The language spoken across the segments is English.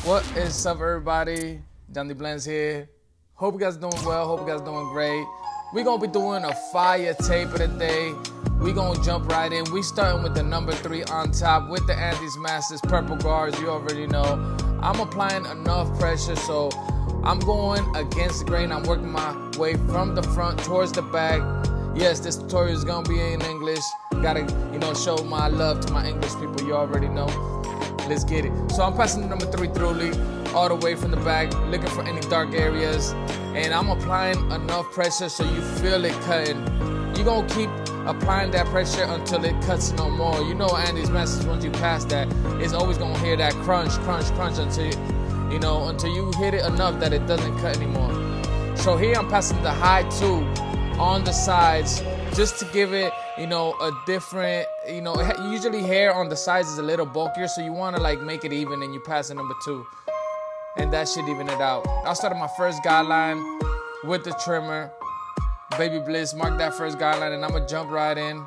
What is up, everybody? Yandy Blendz here. Hope you guys doing well. Hope you guys doing great. We're gonna be doing a fire tape of the day. We gonna jump right in. We starting with the number 3 on top with the Yandy's Masters purple guards. You already know. I'm applying enough pressure, so I'm going against the grain. I'm working my way from the front towards the back. Yes, this tutorial is gonna be in English. Gotta, show my love to my English people. You already know. Let's get it. So I'm passing the number 3 throughly all the way from the back, looking for any dark areas, and I'm applying enough pressure so you feel it cutting. You're gonna keep applying that pressure until it cuts no more. You know, Yandy's Masters, once you pass that, it's always gonna hear that crunch, crunch, crunch until you hit it enough that it doesn't cut anymore. So here I'm passing the high 2 on the sides just to give it, a different, usually hair on the sides is a little bulkier, so you want to make it even, and you pass the number 2, and that should even it out. I started my first guideline with the trimmer, Baby Blendz. Mark that first guideline, and I'm gonna jump right in.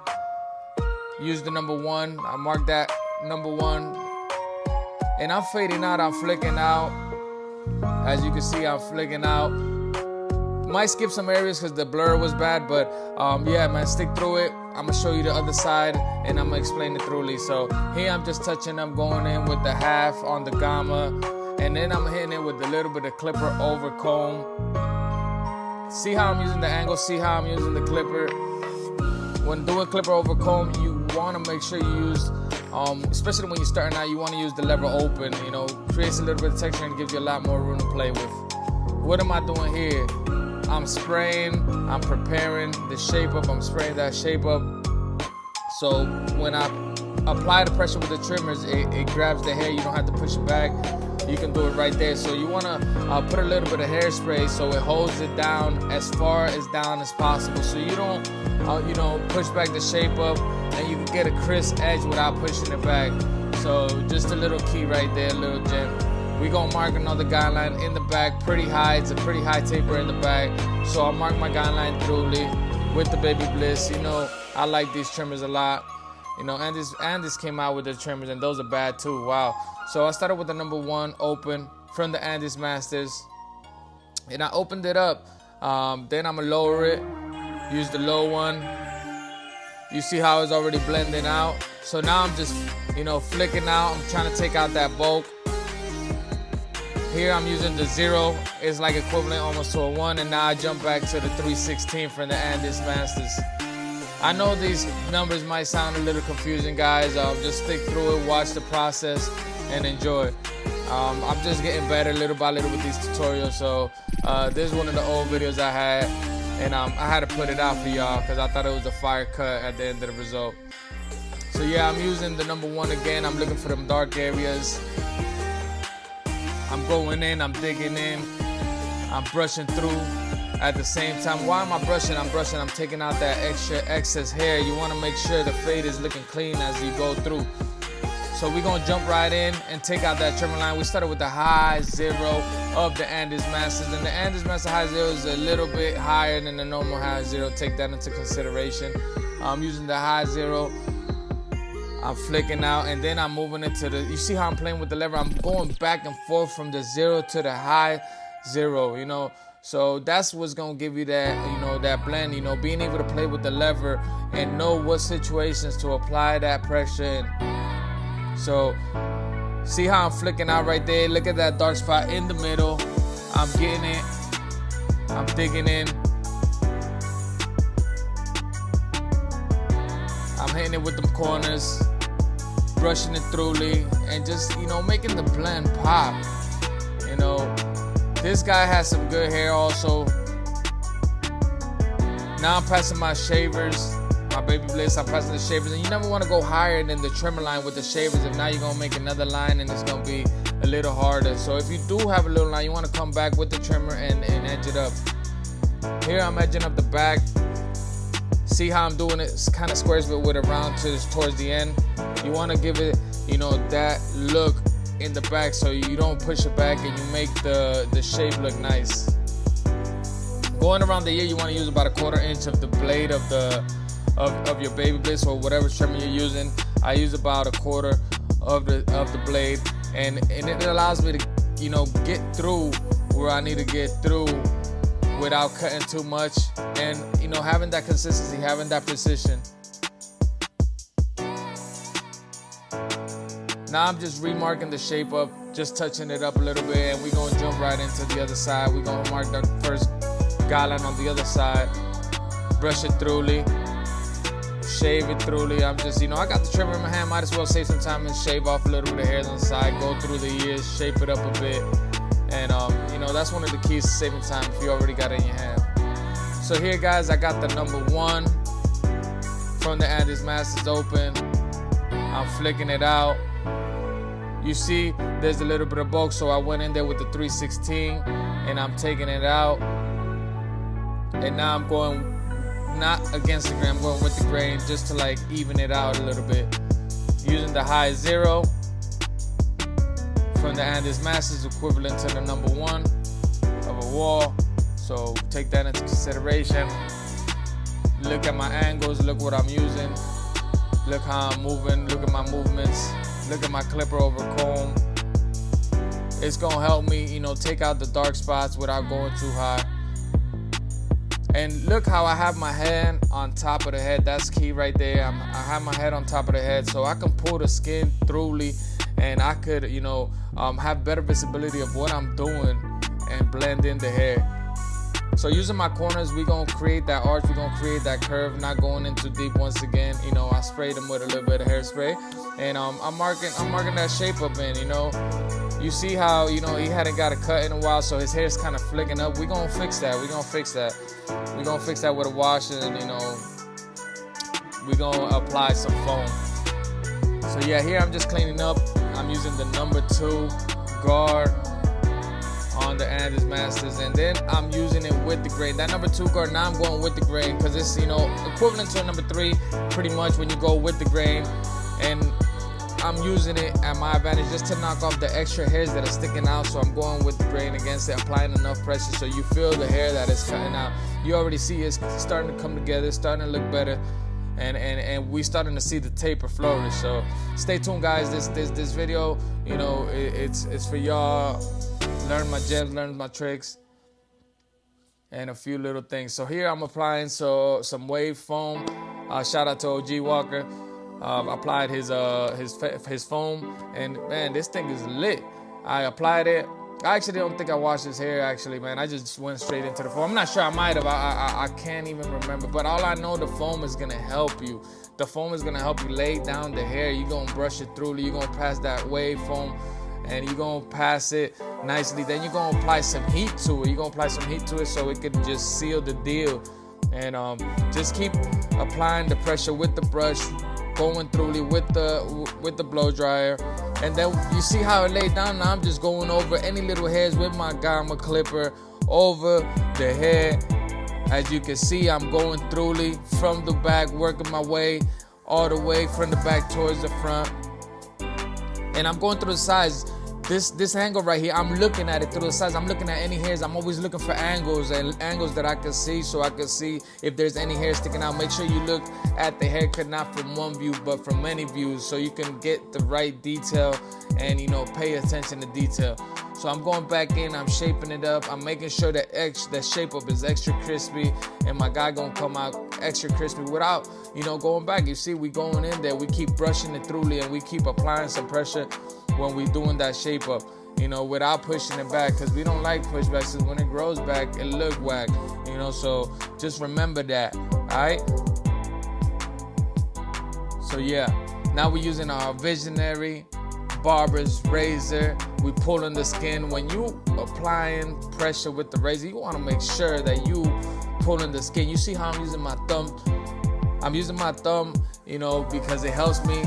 Use the number 1. I mark that number 1, and I'm fading out. I'm flicking out. As you can see, I'm flicking out. Might skip some areas because the blur was bad, but yeah, man, stick through it. I'm gonna show you the other side, and I'm gonna explain it thoroughly. So here I'm just touching. I'm going in with the half on the gamma, and then I'm hitting it with a little bit of clipper over comb. See how I'm using the angle? See how I'm using the clipper? When doing clipper over comb, you want to make sure you use, especially when you're starting out, you want to use the lever open. Creates a little bit of texture and gives you a lot more room to play with. What am I doing here? I'm spraying, I'm preparing the shape up, I'm spraying that shape up. So when I apply the pressure with the trimmers, it grabs the hair, you don't have to push it back. You can do it right there. So you wanna put a little bit of hairspray so it holds it down as far as down as possible. So you don't, push back the shape up, and you can get a crisp edge without pushing it back. So just a little key right there, a little gem. We gonna mark another guideline in the back, pretty high. It's a pretty high taper in the back. So I'll mark my guideline thoroughly with the Baby Blendz. I like these trimmers a lot. And this came out with the trimmers, and those are bad too. Wow. So I started with the number 1 open from the Yandy's Masters, and I opened it up. Then I'm gonna lower it. Use the low one. You see how it's already blending out. So now I'm just, flicking out. I'm trying to take out that bulk. Here I'm using the 0, it's like equivalent almost to a 1, and now I jump back to the 316 from the Yandy's Masters. I know these numbers might sound a little confusing, guys. Just stick through it, watch the process, and enjoy. I'm just getting better little by little with these tutorials. So this is one of the old videos I had, and I had to put it out for y'all because I thought it was a fire cut at the end of the result. So yeah, I'm using the number 1 again. I'm looking for them dark areas. I'm going in, I'm digging in, I'm brushing through at the same time. Why am I brushing? I'm taking out that excess hair. You want to make sure the fade is looking clean as you go through. So we're going to jump right in and take out that trimmer line. We started with the high 0 of the Yandy's Masters, and the Yandy's Master high 0 is a little bit higher than the normal high 0. Take that into consideration. I'm using the high 0. I'm flicking out, and then I'm moving it to the, you see how I'm playing with the lever? I'm going back and forth from the 0 to the high 0, So that's what's going to give you that, that blend, being able to play with the lever and know what situations to apply that pressure in. So see how I'm flicking out right there? Look at that dark spot in the middle. I'm getting it. I'm digging in. I'm hitting it with them corners, brushing it thoroughly, and just, making the blend pop. This guy has some good hair also. Now I'm passing my shavers, my Baby Blendz. I'm passing the shavers, and you never want to go higher than the trimmer line with the shavers. If not, you're going to make another line, and it's going to be a little harder. So if you do have a little line, you want to come back with the trimmer and edge it up. Here I'm edging up the back. See how I'm doing it? It's kind of squares, but with a round towards the end. You want to give it, that look in the back, so you don't push it back and you make the shape look nice. Going around the ear, you want to use about a 1/4 inch of the blade of your Baby Blendz or whatever trimmer you're using. I use about a 1/4 of the blade, and it allows me to you know, get through where I need to get through without cutting too much, and you know, having that consistency, having that precision. Now I'm just remarking the shape up, just touching it up a little bit, and we're gonna jump right into the other side. We're gonna mark the first guideline on the other side, brush it thoroughly, shave it thoroughly. I'm just, you know, I got the trimmer in my hand, might as well save some time and shave off a little bit of hairs on the side, go through the ears, shape it up a bit. And you know, that's one of the keys to saving time if you already got it in your hand. So here guys, I got the number 1 from the Yandy's Masters open. I'm flicking it out. You see there's a little bit of bulk, so I went in there with the 316 and I'm taking it out. And now I'm going not against the grain, I'm going with the grain just to like even it out a little bit. Using the high 0 from the Yandy's Masters, equivalent to the number 1 of a wall. So take that into consideration. Look at my angles, look what I'm using. Look how I'm moving, look at my movements. Look at my clipper over comb. It's gonna help me, you know, take out the dark spots without going too high. And look how I have my hand on top of the head. That's key right there. I have my head on top of the head, so I can pull the skin thoroughly, and I could, you know, have better visibility of what I'm doing and blend in the hair. So using my corners, we're gonna create that arch, we're gonna create that curve, not going in too deep once again. You know, I sprayed them with a little bit of hairspray, and I'm marking that shape up in, you know. You see how, you know, he hadn't got a cut in a while, so his hair's kind of flicking up. We're gonna fix that, we're gonna fix that. We're gonna fix that with a wash, and you know, we're gonna apply some foam. So yeah, here I'm just cleaning up. I'm using the number 2 guard on the Yandy's Masters, and then I'm using it with the grain. That number 2 guard, now I'm going with the grain because it's, you know, equivalent to a number 3 pretty much when you go with the grain. And I'm using it at my advantage just to knock off the extra hairs that are sticking out. So I'm going with the grain against it, applying enough pressure so you feel the hair that is cutting out. You already see it's starting to come together, it's starting to look better. And we starting to see the taper flourish. So stay tuned guys, this video, you know, it's for y'all. Learn my gems, learn my tricks, and a few little things. So here I'm applying some wave foam. Shout out to OG Walker. Applied his foam, and man, this thing is lit. I applied it. I actually don't think I washed his hair, actually, man. I just went straight into the foam. I'm not sure, I might have. I can't even remember. But all I know, the foam is gonna help you. The foam is gonna help you lay down the hair. You're gonna brush it through. You're gonna pass that wave foam, and you're gonna pass it nicely. Then you're gonna apply some heat to it. You're gonna apply some heat to it so it can just seal the deal. And just keep applying the pressure with the brush, going through with the blow dryer. And then you see how it laid down. Now I'm just going over any little hairs with my gamma clipper over the hair. As you can see, I'm going thoroughly from the back, working my way all the way from the back towards the front. And I'm going through the sides. This angle right here, I'm looking at it through the sides. I'm looking at any hairs. I'm always looking for angles and angles that I can see, so I can see if there's any hair sticking out. Make sure you look at the haircut not from one view but from many views, so you can get the right detail and, you know, pay attention to detail. So I'm going back in, I'm shaping it up, I'm making sure that shape up is extra crispy, and my guy gonna come out extra crispy without, you know, going back. You see, we going in there, we keep brushing it thoroughly, and we keep applying some pressure when we doing that shape up, you know, without pushing it back, because we don't like pushbacks, because when it grows back, it look whack, you know. So just remember that, all right? So yeah, now we're using our Visionary barber's razor. We pulling the skin. When you applying pressure with the razor, you want to make sure that you pulling the skin. You see how I'm using my thumb? I'm using my thumb, you know, because it helps me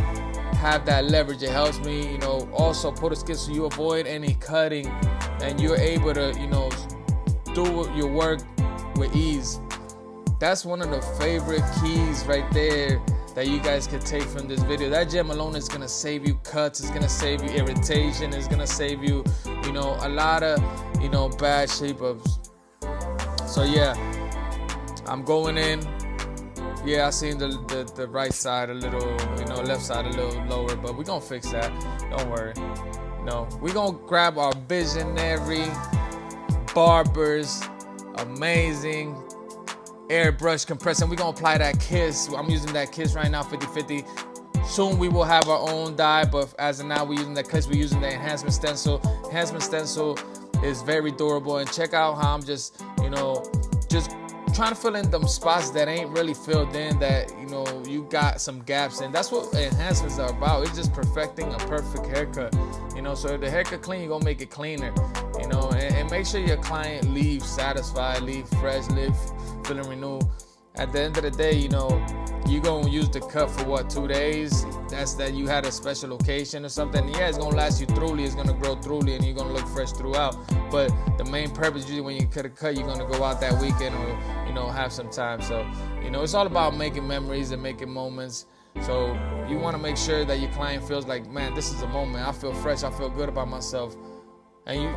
have that leverage. It helps me, you know, also pull the skin so you avoid any cutting, and you're able to, you know, do your work with ease. That's one of the favorite keys right there that you guys could take from this video. That gem alone is gonna save you cuts, it's gonna save you irritation, it's gonna save you, you know, a lot of, you know, bad shape ups. So yeah, I'm going in. Yeah, I seen the right side a little, you know, left side a little lower, but we're gonna fix that. Don't worry. You know, we gonna grab our visionary barbers, amazing airbrush compressor, and we gonna apply that kiss. I'm using that kiss right now, 50/50. Soon we will have our own dye, but as of now we're using that kiss. We're using the enhancement stencil. Enhancement stencil is very durable, and check out how I'm just, you know, just trying to fill in them spots that ain't really filled in, that, you know, you got some gaps in. That's what enhancements are about. It's just perfecting a perfect haircut, you know. So if the haircut clean, you're gonna make it cleaner, you know, and make sure your client leaves satisfied, leave fresh, leave feeling renewed. At the end of the day, you know, you gonna use the cut for what, 2 days? That's that you had a special occasion or something. Yeah, it's gonna last you throughly, it's gonna grow throughly, and you're gonna look fresh throughout. But the main purpose, usually when you cut a cut, you're gonna go out that weekend or, you know, have some time. So, you know, it's all about making memories and making moments. So you wanna make sure that your client feels like, man, this is a moment. I feel fresh, I feel good about myself. And you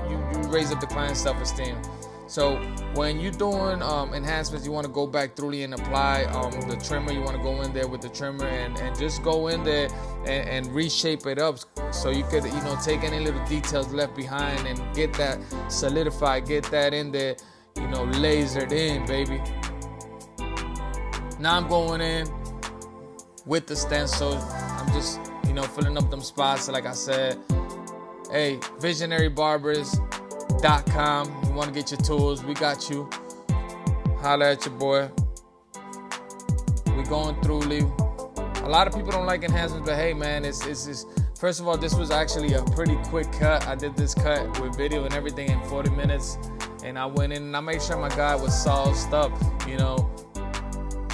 raise up the client's self-esteem. So when you're doing enhancements, you want to go back throughly and apply the trimmer. You want to go in there with the trimmer and just go in there and reshape it up, so you could, you know, take any little details left behind and get that solidified, get that in there, you know, lasered in, baby. Now I'm going in with the stencil. I'm just, you know, filling up them spots. Like I said, hey, visionarybarbers.com. You want to get your tools, we got you. Holla at your boy. We going throughly. A lot of people don't like enhancements, but hey, man, it's first of all, this was actually a pretty quick cut. I did this cut with video and everything in 40 minutes, and I went in and I made sure my guy was sauced up. You know,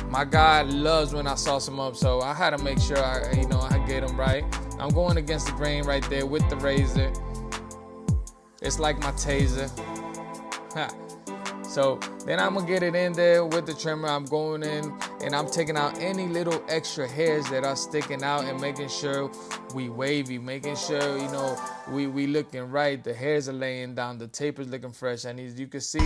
my guy loves when I sauce him up, so I had to make sure I get him right. I'm going against the grain right there with the razor. It's like my taser. So then I'm gonna get it in there with the trimmer. I'm going in and I'm taking out any little extra hairs that are sticking out and making sure we wavy, making sure, you know, we looking right. The hairs are laying down, the taper's looking fresh, and you can see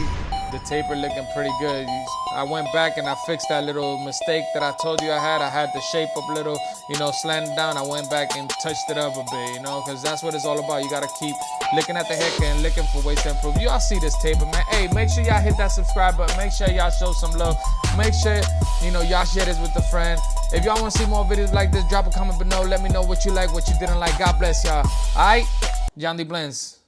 the taper looking pretty good. I went back and I fixed that little mistake that I told you I had. I had the shape up a little, you know, slanted down. I went back and touched it up a bit, you know, because that's what it's all about. You gotta keep looking at the haircut and looking for ways to improve. Y'all see this taper, man. Hey, make sure y'all hit that subscribe button. Make sure y'all show some love. Make sure, you know, y'all share this with a friend. If y'all want to see more videos like this, drop a comment below. Let me know what you like, what you didn't like. God bless y'all. All right? Yandy Blendz.